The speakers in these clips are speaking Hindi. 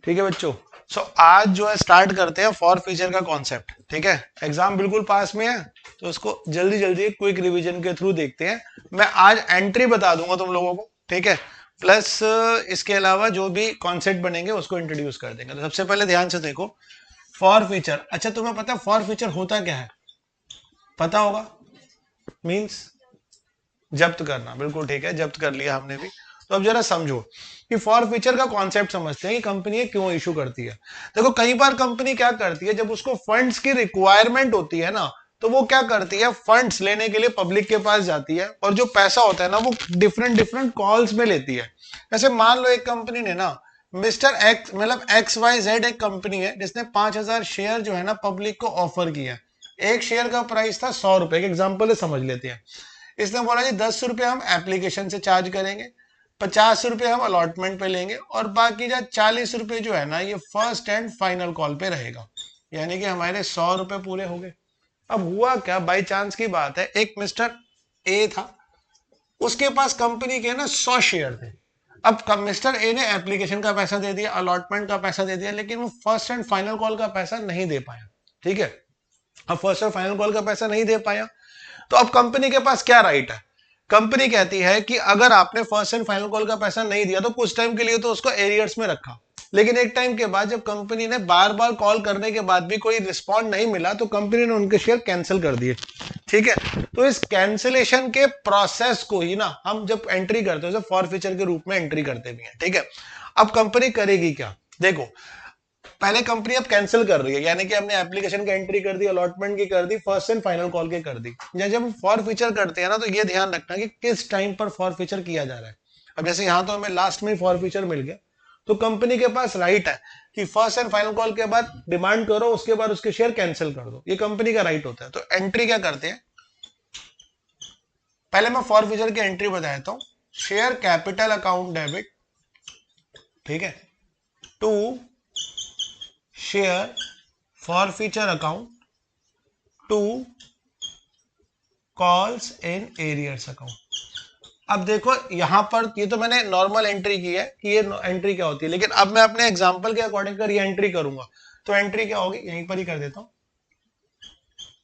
ठीक है बच्चों। आज जो है स्टार्ट करते हैं फॉर फीचर का कॉन्सेप्ट। ठीक है, एग्जाम बिल्कुल पास में है तो इसको जल्दी जल्दी क्विक रिवीजन के थ्रू देखते हैं। मैं आज एंट्री बता दूंगा तुम लोगों को, ठीक है, प्लस इसके अलावा जो भी कॉन्सेप्ट बनेंगे उसको इंट्रोड्यूस कर देंगे। तो सबसे पहले ध्यान से देखो फॉर फीचर। अच्छा तुम्हें पता है फॉर फीचर होता क्या है? पता होगा, मीन्स जब्त करना। बिल्कुल ठीक है, जब्त कर लिया हमने भी। तो अब जरा समझो कि फॉर फीचर का कॉन्सेप्ट समझते हैं कि कंपनी क्यों इशू करती है। देखो कई बार कंपनी क्या करती है, जब उसको फंड्स की रिक्वायरमेंट होती है ना, तो वो क्या करती है, फंड्स लेने के लिए पब्लिक के पास जाती है और जो पैसा होता है ना वो डिफरेंट डिफरेंट कॉल्स में लेती है। जैसे मान लो एक कंपनी ने ना मिस्टर एक्स मतलब XYZ एक कंपनी है जिसने 5,000 शेयर जो है ना पब्लिक को ऑफर किया। एक शेयर का प्राइस था 100 रुपए, एक एग्जाम्पल समझ लेते हैं। इसने बोला जी 10 रुपए हम एप्लीकेशन से चार्ज करेंगे, 50 रुपए हम अलॉटमेंट पे लेंगे और बाकी जो 40 रुपए जो है ना ये फर्स्ट एंड फाइनल कॉल पे रहेगा। यानी कि हमारे 100 रुपए पूरे हो गए। अब हुआ क्या, बाई चांस की बात है, एक मिस्टर ए था, उसके पास कंपनी के ना 100 शेयर थे। अब मिस्टर ए ने एप्लीकेशन का पैसा दे दिया, अलॉटमेंट का पैसा दे दिया, लेकिन वो फर्स्ट एंड फाइनल कॉल का पैसा नहीं दे पाया। ठीक है, अब फर्स्ट और फाइनल कॉल का पैसा नहीं दे पाया तो अब कंपनी के पास क्या राइट है? कंपनी कहती है कि अगर आपने फर्स्ट एंड फाइनल कॉल का पैसा नहीं दिया तो कुछ टाइम के लिए तो उसको एरियर्स में रखा, लेकिन एक टाइम के बाद जब कंपनी ने बार बार कॉल करने के बाद भी कोई रिस्पॉन्ड नहीं मिला तो कंपनी ने उनके शेयर कैंसिल कर दिए। ठीक है, तो इस कैंसिलेशन के प्रोसेस को ही ना हम जब एंट्री करते हैं फॉर फीचर के रूप में एंट्री करते भी हैं। ठीक है, अब कंपनी करेगी क्या, देखो पहले कंपनी अब कैंसिल कर रही है, यानी कि हमने एप्लीकेशन की एंट्री कर दी, अलॉटमेंट की कर दी, फर्स्ट एंड फाइनल कॉल की कर दी। या जब हम फॉर फीचर करते हैं ना तो ये ध्यान रखना कि किस टाइम पर फॉर फीचर किया जा रहा है। अब जैसे यहां तो हमें लास्ट में फॉर फीचर मिल गया, तो कंपनी के पास राइट है कि फर्स्ट एंड फाइनल कॉल के बाद डिमांड करो, उसके बाद उसके शेयर कैंसिल कर दो, ये कंपनी का राइट होता है। तो एंट्री क्या करते हैं, पहले मैं फॉर फीचर की एंट्री बता देता हूं। शेयर कैपिटल अकाउंट डेबिट, ठीक है, to share forfeiture account to calls in arrears account. अब देखो यहां पर ये तो मैंने नॉर्मल एंट्री की है कि ये एंट्री क्या होती है, लेकिन अब मैं अपने एग्जांपल के अकॉर्डिंग कर ये एंट्री करूंगा। तो एंट्री क्या होगी, यहीं पर ही कर देता हूं।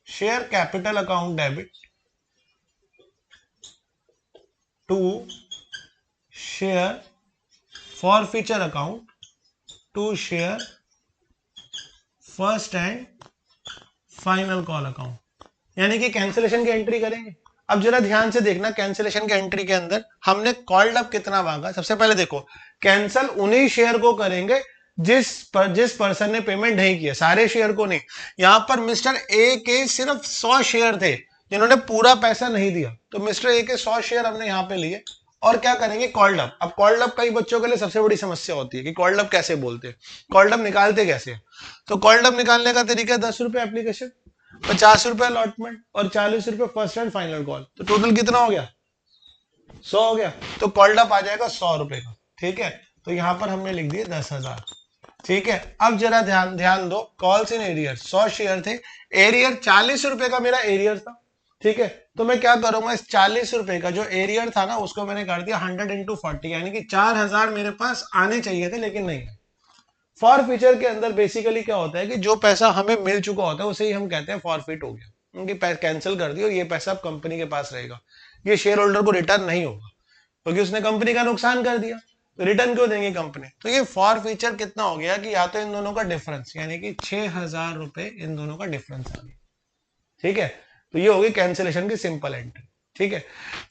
Share capital account debit to share forfeiture account to share first and final call account, यानी कि कैंसिलेशन की एंट्री करेंगे। अब जरा ध्यान से देखना, कैंसिलेशन की एंट्री के अंदर हमने कॉल्ड अप कितना मांगा। सबसे पहले देखो कैंसिल उन्हीं शेयर को करेंगे जिस पर्सन ने पेमेंट नहीं किया, सारे शेयर को नहीं। यहां पर मिस्टर ए के सिर्फ 100 शेयर थे जिन्होंने पूरा पैसा नहीं दिया, तो मिस्टर ए के 100 शेयर हमने यहां पे लिए और क्या करेंगे, कॉल्ड अप। अब कॉल्ड अप कई बच्चों के लिए सबसे बड़ी समस्या होती है कि कॉल्ड अप कैसे बोलते हैं, कॉल्ड अप निकालते कैसे। तो कॉल्ड अप निकालने का तरीका 10 रुपए एप्लीकेशन, 50 रुपए अलॉटमेंट और 40 रुपए फर्स्ट एंड फाइनल कॉल, तो टोटल कितना हो गया, 100 हो गया। तो कॉल्ड अप आ जाएगा 100 रुपए का। ठीक है, तो यहां पर हमने लिख दिए 10,000। ठीक है, अब जरा ध्यान ध्यान दो, कॉल्स इन एरियर 100 शेयर थे, एरियर 40 रुपए का मेरा एरियर था। ठीक है, तो मैं क्या करूंगा, इस 40 रुपए का जो एरियर था ना उसको मैंने कर दिया 100 इंटू 40, यानी कि 4,000 मेरे पास आने चाहिए थे लेकिन नहीं है। फॉर फीचर के अंदर बेसिकली क्या होता है कि जो पैसा हमें मिल चुका होता है उसे ही हम कहते हैं फॉरफिट हो गया, उनकी कैंसिल कर दी और ये पैसा अब कंपनी के पास रहेगा, ये शेयर होल्डर को रिटर्न नहीं होगा क्योंकि उसने कंपनी का नुकसान कर दिया। तो रिटर्न क्यों देंगे कंपनी, तो ये फॉर फीचर कितना हो गया कि या तो इन दोनों का डिफरेंस, यानी कि 6,000 रुपए इन दोनों का डिफरेंस आ गया। ठीक है, तो ये हो गई कैंसिलेशन की सिंपल एंट्री। ठीक है,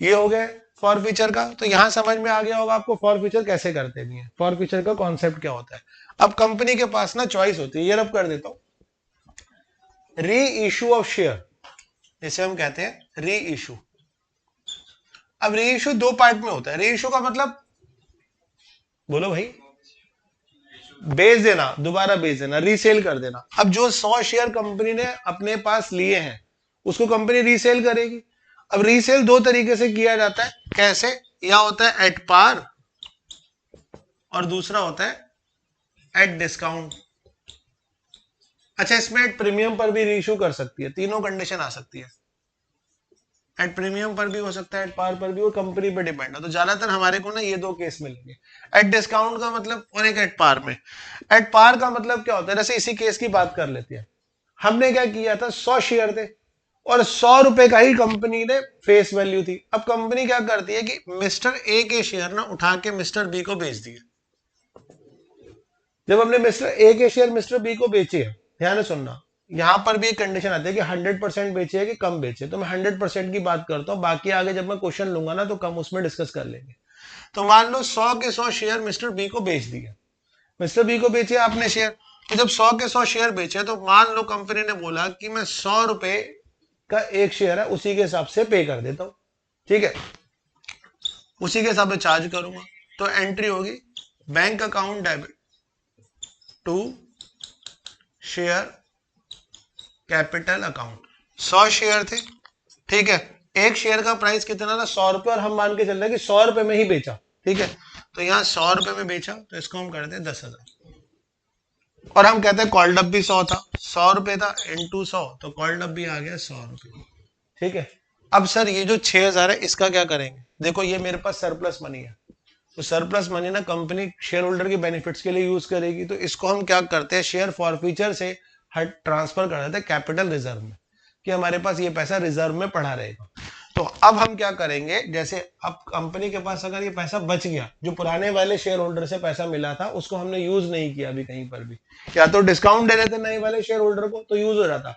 ये हो गया फॉर फीचर का। तो यहां समझ में आ गया होगा आपको फॉर फीचर कैसे करते भी हैं, फॉर फीचर का कॉन्सेप्ट क्या होता है। अब कंपनी के पास ना चॉइस होती है, ये रब कर देता हूं, री इशू ऑफ शेयर, इसे हम कहते हैं री इशू। अब री इशू दो पार्ट में होता है, री इशू का मतलब, बोलो भाई, बेच देना, दोबारा बेच देना, रीसेल कर देना। अब जो 100 शेयर कंपनी ने अपने पास लिए हैं उसको कंपनी रीसेल करेगी। अब रीसेल दो तरीके से किया जाता है, कैसे, या होता है एट पार और दूसरा होता है एट डिस्काउंट। अच्छा, इसमें एट प्रीमियम पर भी रीइश्यू कर सकती है, तीनों कंडीशन आ सकती है। एट प्रीमियम पर भी हो सकता है, एट पार पर भी, वो कंपनी पे डिपेंड है। तो ज्यादातर हमारे को ना ये दो केस मिलेंगे, एट डिस्काउंट का मतलब और एक एट पार में। एट पार का मतलब क्या होता है, जैसे इसी केस की बात कर लेते हैं, हमने क्या किया था, 100 शेयर थे और 100 रुपए का ही कंपनी ने फेस वैल्यू थी। अब कंपनी क्या करती है कि मिस्टर ए के शेयर ना उठा के मिस्टर बी को बेच दिए। जब हमने मिस्टर ए के शेयर मिस्टर बी को बेचे, ध्यान से सुनना, यहां पर भी एक कंडीशन आती है कि 100% बेचे है कि कम बेचे, तो मैं 100% की बात करता हूं, बाकी आगे जब मैं क्वेश्चन लूंगा ना तो कम उसमें डिस्कस कर लेंगे। तो मान लो 100 के 100 शेयर मिस्टर बी को बेच दिया, मिस्टर बी को बेचे आपने शेयर, तो जब 100 के 100 शेयर बेचे तो मान लो कंपनी ने बोला कि मैं 100 रुपए का एक शेयर है उसी के हिसाब से पे कर देता हूं, ठीक है, उसी के हिसाब से चार्ज करूंगा। तो एंट्री होगी bank account debit to share capital account. 100 share थे, ठीक है, एक शेयर का प्राइस कितना था, 100 रुपए, और हम मान के चल रहे हैं कि 100 रुपए में ही बेचा, ठीक है, तो यहाँ 100 रुपए में बेचा, तो इसको हम करते हैं 10,000, और हम कहते हैं कॉल्ड अप भी 100 था, 100 रुपए था इंटू 100, तो कॉल्ड अप भी आ गया 100 रुपए, ठीक है। अब सर ये जो 6,000 है इसका क्या करेंगे, देखो ये मेरे पास सरप्लस मनी है, तो सरप्लस मनी ना company share holder key benefits के लिए यूज करेगी, तो इसको हम क्या करते हैं, शेयर फॉरफीचर से हट ट्रांसफर कर देते हैं कैपिटल रिजर्व में, कि हमारे पास ये पैसा रिजर्व में पड़ा रहेगा। तो अब हम क्या करेंगे, जैसे अब कंपनी के पास अगर ये पैसा बच गया, जो पुराने वाले शेयर होल्डर से पैसा मिला था उसको हमने यूज नहीं किया अभी कहीं पर भी, या तो डिस्काउंट दे देते नए वाले शेयर होल्डर को तो यूज हो जाता,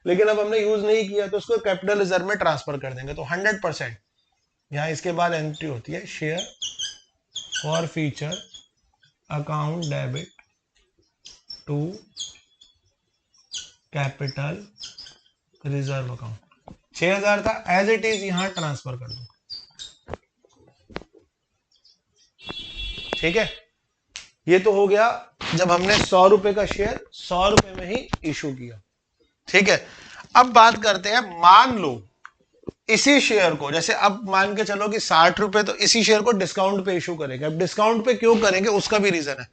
लेकिन अब हमने यूज नहीं किया तो उसको कैपिटल रिजर्व में ट्रांसफर कर देंगे। तो 100% यहाँ इसके बाद एंट्री होती है share forfeiture account debit to capital reserve account. 6,000 था, एज इट इज यहां ट्रांसफर कर दो, ठीक है। ये तो हो गया जब हमने 100 रुपए का शेयर 100 रुपए में ही इशू किया, ठीक है। अब बात करते हैं, मान लो इसी शेयर को, जैसे अब मान के चलो कि 60 रुपए, तो इसी शेयर को डिस्काउंट पे इशू करेंगे। अब डिस्काउंट पे क्यों करेंगे उसका भी रीजन है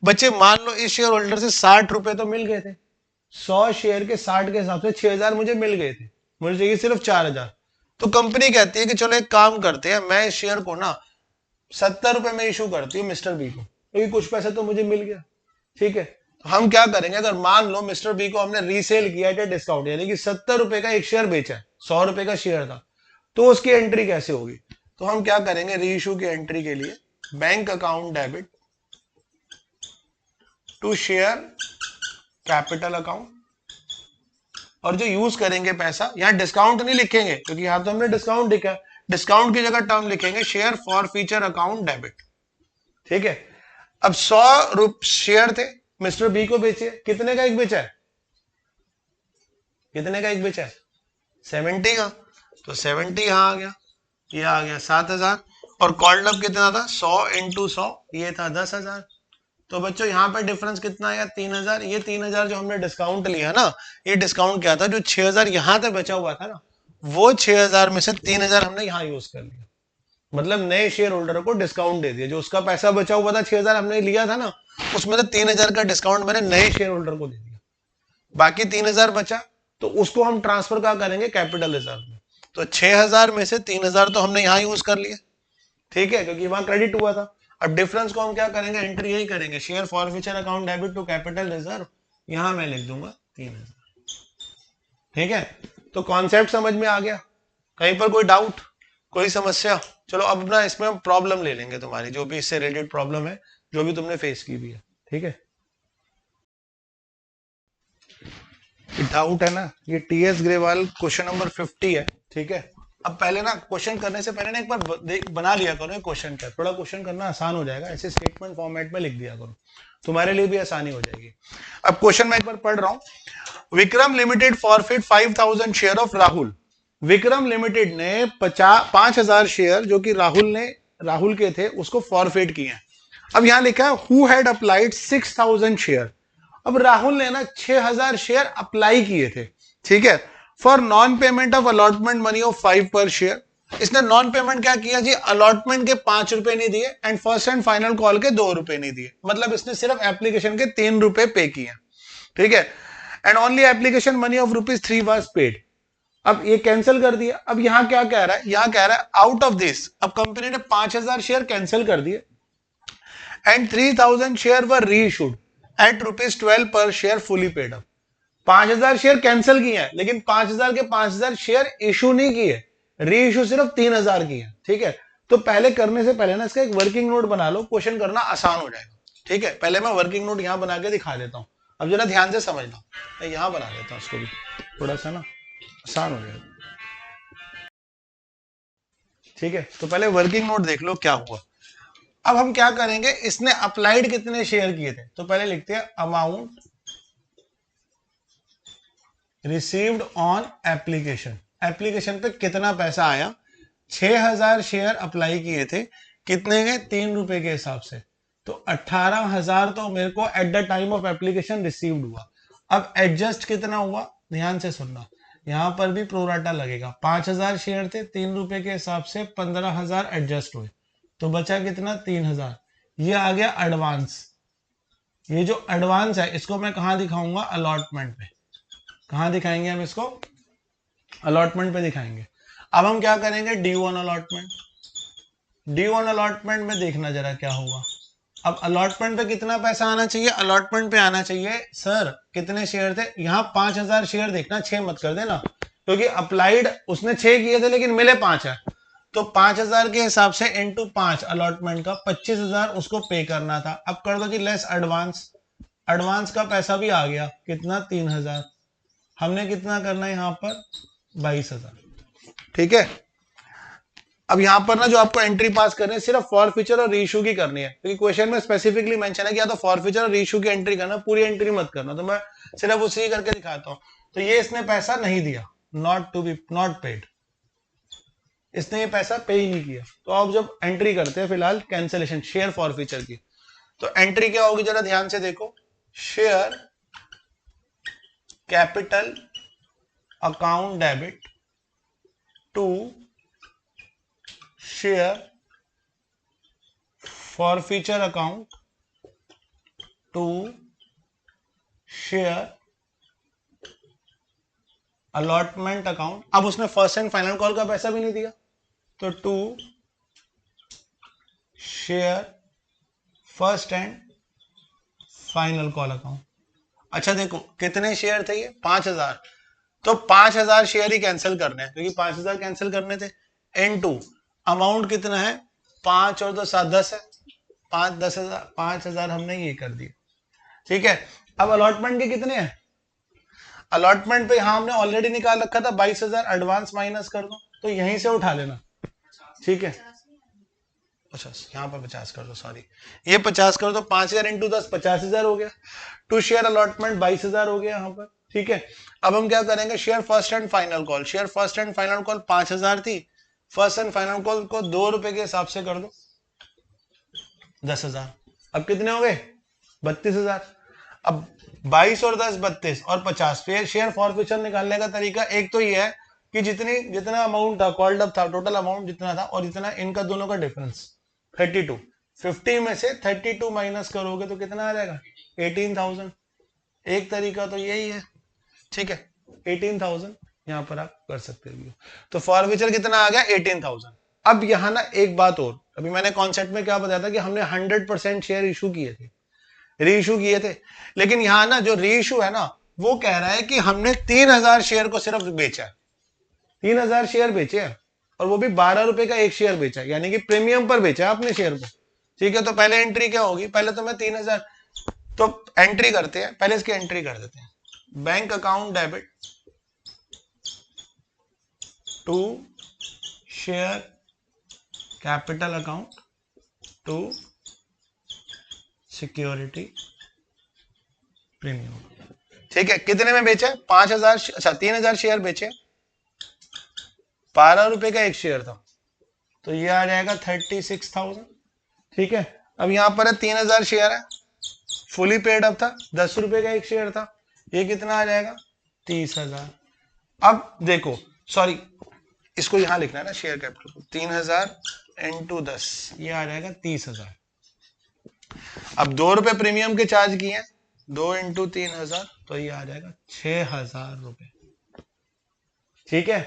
बच्चे, मान लो इस शेयर होल्डर से 60 रुपए तो मिल गए थे, 100 शेयर के 60 के हिसाब से 6,000 मुझे मिल गए थे, मुझे चाहिए सिर्फ 4,000। तो कंपनी कहती है कि चलो एक काम करते हैं, मैं इस शेयर को ना 70 रुपए में इशू करती हूँ मिस्टर बी को, क्योंकि कुछ पैसे तो मुझे मिल गया, ठीक है। तो हम क्या करेंगे, अगर मान लो मिस्टर बी को हमने रीसेल किया है डिस्काउंट, यानी कि 70 रुपए का एक शेयर बेचा है, 100 रुपए का शेयर था, तो उसकी एंट्री कैसे होगी, तो हम क्या करेंगे, री इशू की एंट्री के लिए bank account debit to share capital account, और जो यूज करेंगे पैसा, यहां डिस्काउंट नहीं लिखेंगे क्योंकि यहां तो हमने डिस्काउंट लिखा, डिस्काउंट की जगह टर्म लिखेंगे share forfeiture account debit, ठीक है। अब 100 रुपए शेयर थे, मिस्टर बी को बेचे, कितने का एक बेचा है, कितने का एक बेचा है, 70 का, तो 70 यहां आ गया, ये आ गया 7,000, और कॉल्ड अप कितना था, 100 इंटू 100, ये था 10,000। तो बच्चों यहाँ पे डिफरेंस कितना आया, 3,000। ये 3,000 जो हमने डिस्काउंट लिया ना, ये डिस्काउंट क्या था, जो 6,000 यहां तक बचा हुआ था ना, वो 6,000 में से 3,000 हमने यहाँ यूज कर लिया, मतलब नए शेयर होल्डर को डिस्काउंट दे दिया, जो उसका पैसा बचा हुआ था 6,000 हमने लिया था ना, उसमें से 3,000 का डिस्काउंट मैंने नए शेयर होल्डर को दे दिया, बाकी 3,000 बचा, तो उसको हम ट्रांसफर क्या करेंगे, कैपिटल रिजर्व में। तो 6,000 में से 3,000 तो हमने यहाँ यूज कर लिया, ठीक है, क्योंकि वहां क्रेडिट हुआ था। अब डिफरेंस को हम क्या करेंगे, एंट्री यही करेंगे, share forfeiture account debit to capital reserve, यहां मैं लिख दूंगा 3,000, ठीक है। तो कॉन्सेप्ट समझ में आ गया, कहीं पर कोई डाउट, कोई समस्या। चलो अब अपना इसमें हम प्रॉब्लम ले लेंगे, तुम्हारी जो भी इससे रिलेटेड प्रॉब्लम है, जो भी तुमने फेस की भी है, ठीक है। डाउट है ना, ये टीएस ग्रेवाल क्वेश्चन नंबर 50 है, ठीक है। अब पहले ना क्वेश्चन करने से पहले ना एक बार बना लिया करो क्वेश्चन का, थोड़ा क्वेश्चन करना आसान हो जाएगा, ऐसे स्टेटमेंट फॉर्मेट में लिख दिया करो, तुम्हारे लिए भी आसानी हो जाएगी। अब क्वेश्चन मैं एक बार पढ़ रहा हूं, Vikram limited forfeit 5,000 share of Rahul. Vikram limited ने 5,000 शेयर जो कि राहुल के थे उसको फॉरफिट किए। अब यहां लिखा है हु हैड अप्लाइड 6,000 शेयर। अब राहुल ने ना 6,000 शेयर अप्लाई किए थे, ठीक है, for non payment of allotment money of 5 पर शेयर। इसने नॉन पेमेंट क्या किया जी, अलॉटमेंट के 5 रुपए नहीं दिए and first and final call के 2 रुपए नहीं दिए, मतलब इसने सिर्फ एप्लीकेशन के 3 रुपए पे किए, ठीक है, and only application money of ₹3 was paid. अब ये कैंसिल कर दिया। अब यहां क्या कह रहा है, यहां कह रहा है आउट ऑफ दिस, अब कंपनी ने 5000 शेयर कैंसिल कर दिए एंड 3000 शेयर वर री इशूड एट ₹12 पर share fully paid up. 5000 share cancel किए हैं, लेकिन 5000 के 5000 शेयर इशू नहीं किए, री इशू सिर्फ 3000 की है। ठीक है, तो पहले करने से पहले ना इसका एक वर्किंग नोट बना लो, क्वेश्चन करना आसान हो जाएगा। ठीक है, पहले मैं वर्किंग नोट यहां बना के दिखा देता हूं, अब जरा ध्यान से समझना। मैं यहां बना देता हूं इसको भी, थोड़ा सा ना आसान हो जाएगा। ठीक है, तो पहले वर्किंग नोट देख लो क्या हुआ। अब हम क्या करेंगे, इसने अप्लाइड कितने शेयर किए थे, तो पहले लिखते हैं amount received on application. Application पे कितना पैसा आया, 6000 शेयर अप्लाई किए थे, कितने गए, ₹3 के हिसाब से, तो 18000 तो मेरे को at the time of application received हुआ। अब एडजस्ट कितना हुआ, ध्यान से सुनना, यहां पर भी प्रोराटा लगेगा। 5000 शेयर थे, ₹3 के हिसाब से 15000 एडजस्ट हुए, तो बचा कितना, 3000। ये आ गया एडवांस। ये जो एडवांस है इसको मैं कहां दिखाऊंगा, अलॉटमेंट पे। कहां दिखाएंगे हम इसको, अलॉटमेंट पे दिखाएंगे। अब हम क्या करेंगे, D1 अलॉटमेंट। D1 अलॉटमेंट में देखना जरा क्या होगा। अब अलॉटमेंट पे कितना पैसा आना चाहिए, अलॉटमेंट पे आना चाहिए सर कितने शेयर थे, यहां 5000 शेयर देखना, 6 मत कर देना, क्योंकि अप्लाइड उसने 6 किए थे लेकिन मिले 5 है, तो 5000 के हिसाब से इंटू 5 अलॉटमेंट का 25000 उसको पे करना था। अब कर दो जी लेस एडवांस, एडवांस का पैसा भी आ गया, कितना, 3000। हमने कितना करना है यहां पर, 22000। ठीक है, अब यहां पर ना जो आपको एंट्री पास करनी है सिर्फ फॉर फीचर और रीइशू की करनी है, क्योंकि क्वेश्चन में स्पेसिफिकली मेंशन है कि या तो फॉर फीचर और रीइशू की एंट्री करना, पूरी एंट्री मत करना, तो मैं सिर्फ उसी करके दिखाता हूं। तो ये इसने पैसा नहीं दिया, not to be not paid, इसने ये पैसा पे ही नहीं किया। तो अब जब एंट्री करते हैं फिलहाल कैंसिलेशन शेयर फॉर फीचर की, तो एंट्री क्या होगी जरा ध्यान से देखो, share capital account debit to share forfeiture account to share allotment account. अब उसने फर्स्ट एंड फाइनल कॉल का पैसा भी नहीं दिया, तो to share first and final call account. अच्छा देखो कितने शेयर थे ये, 5000, तो 5000 शेयर ही कैंसिल करने हैं, क्योंकि 5000 कैंसिल करने थे। N2 अमाउंट कितना है, 5 और 2 7 10 है, 5 10,000, 5000 हमने ये कर दिया। ठीक है, अब अलॉटमेंट के कितने हैं, अलॉटमेंट पे यहां हमने ऑलरेडी निकाल रखा था 22000, एडवांस माइनस कर दो, तो यहीं से उठा लेना। ठीक है, 50 यहाँ पर 50 कर दो, सॉरी ये 50 कर दो, 5000 इंटू 10 50,000 हो गया, टू शेयर अलॉटमेंट 22000 हो गया यहाँ पर। ठीक है, अब हम क्या करेंगे, share first and final call, share first and final call 5000 थी, फर्स्ट एंड फाइनल कॉल को ₹2 के हिसाब से कर दो, 10,000। अब कितने हो गए, 32,000। अब 22 और 10 32 और 50, फिर शेयर फॉरफीचर निकालने का तरीका एक तो ये है कि जितना अमाउंट था कॉल्ड अप था, टोटल अमाउंट जितना था और जितना इनका दोनों का डिफरेंस 32, 50 में से 32 माइनस करोगे तो कितना आ जाएगा, 18,000। एक तरीका तो यही है। ठीक है, 18,000 यहां पर आप कर सकते हो। तो फॉरफीचर कितना आ गया, 18,000। अब यहां ना एक बात और, अभी मैंने कॉन्सेप्ट में क्या बताया था कि हमने 100% शेयर इशू किए थे, री इशू किए थे, लेकिन यहां ना जो री इशू है ना वो कह रहा है कि हमने 3000 शेयर को सिर्फ बेचा है, 3000 शेयर बेचे हैं, और वो भी ₹12 का एक शेयर बेचा है, यानी कि प्रीमियम पर बेचा है अपने शेयर को। ठीक है, तो पहले एंट्री क्या होगी, पहले तो मैं 3000, तो एंट्री करते हैं, पहले इसकी एंट्री कर देते हैं, bank account debit to share capital account to security premium. ठीक है, कितने में बेचे, 5000, अच्छा 3000 शेयर बेचे, ₹12 का एक शेयर था, तो ये आ जाएगा 36,000। ठीक है, अब यहां पर है 3000 शेयर है, फुली पेड अप था, ₹10 का एक शेयर था, ये कितना आ जाएगा, 30,000। अब देखो, सॉरी इसको यहां लिखना है ना, शेयर कैपिटल 3000 इंटू 10, ये आ जाएगा 30,000। अब ₹2 प्रीमियम के चार्ज किए हैं, 2 इंटू 3000, तो ये आ जाएगा ₹6,000। ठीक है।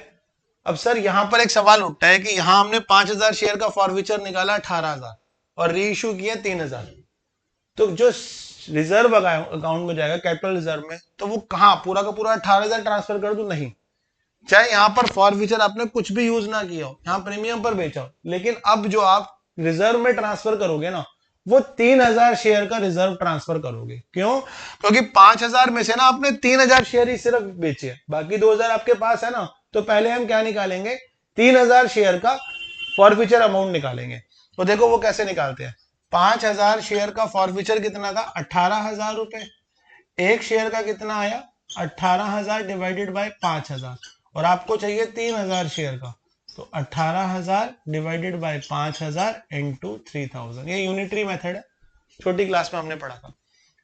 अब सर यहां पर एक सवाल उठता है कि यहां हमने 5,000 शेयर का फॉरफीचर निकाला 18,000 और री इशू किया 3,000, तो जो रिजर्व अकाउंट में जाएगा कैपिटल रिजर्व में, तो वो कहां पूरा का पूरा 18,000 ट्रांसफर कर दूं? नहीं, चाहे यहां पर फॉरफीचर आपने कुछ भी यूज ना किया हो, यहां प्रीमियम पर बेचा हो, लेकिन अब जो आप रिजर्व में ट्रांसफर करोगे ना, वो 3,000 शेयर का रिजर्व ट्रांसफर करोगे। क्यों? क्योंकि 5,000 में से ना आपने 3,000 शेयर ही सिर्फ बेचे हैं, बाकी 2,000 आपके पास है ना। तो पहले हम क्या निकालेंगे? 3,000 शेयर का फॉरफीचर अमाउंट निकालेंगे। तो देखो वो कैसे निकालते हैं। 5,000 शेयर का फॉरफीचर कितना था? 18,000 रुपए। एक शेयर का कितना आया? 18,000 डिवाइडेड बाय 5,000, और आपको चाहिए 3,000 शेयर का, तो 18,000 डिवाइडेड बाय 5,000 इंटू 3,000। ये यूनिटरी मेथड है, छोटी क्लास में हमने पढ़ा था।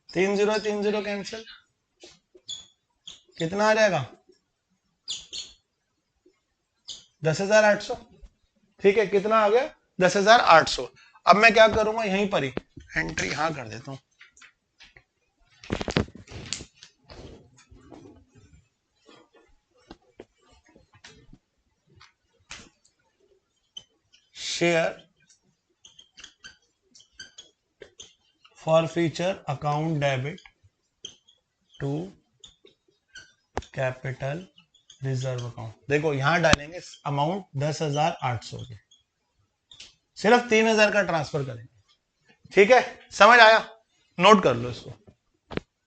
3 0 कैंसिल, कितना आ जाएगा? 10,800। ठीक है, कितना आ गया? 10,800। अब मैं क्या करूंगा, यहीं पर ही एंट्री यहां कर देता हूं। Share forfeiture account debit to capital reserve account. देखो यहां डालेंगे अमाउंट 10,800 के, सिर्फ 3,000 का ट्रांसफर करेंगे। ठीक है, समझ आया? नोट कर लो इसको।